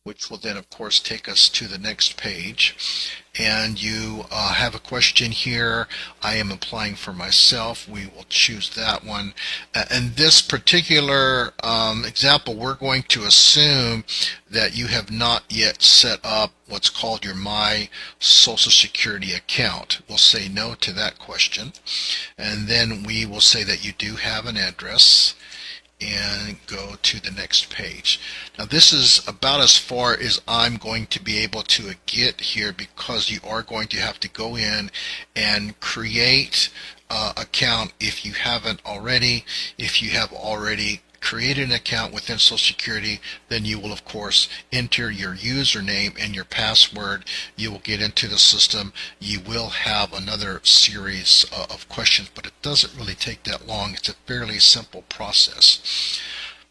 which will then of course take us to the next page. And you have a question here. I am applying for myself. We will choose that one. In this particular example, we're going to assume that you have not yet set up what's called your My Social Security account. We'll say no to that question. And then we will say that you do have an address, and go to the next page. Now this is about as far as I'm going to be able to get here, because you are going to have to go in and create an account if you haven't already. If you have already created an account within Social Security, then you will of course enter your username and your password. You will get into the system. You will have another series of questions, but it doesn't really take that long. It's a fairly simple process.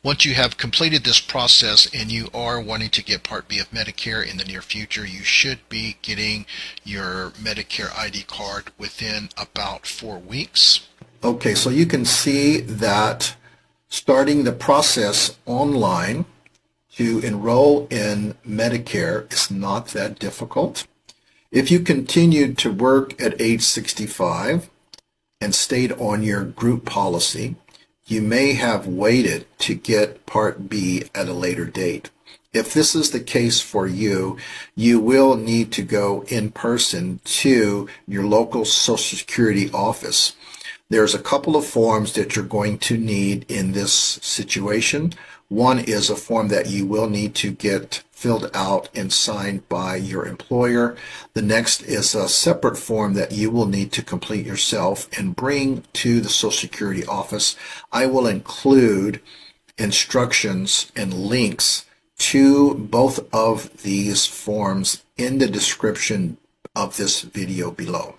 Once you have completed this process and you are wanting to get Part B of Medicare in the near future, you should be getting your Medicare ID card within about 4 weeks. Okay, so you can see that starting the process online to enroll in Medicare is not that difficult. If you continued to work at age 65 and stayed on your group policy, you may have waited to get Part B at a later date. If this is the case for you, you will need to go in person to your local Social Security office. There's a couple of forms that you're going to need in this situation. One is a form that you will need to get filled out and signed by your employer. The next is a separate form that you will need to complete yourself and bring to the Social Security office. I will include instructions and links to both of these forms in the description of this video below.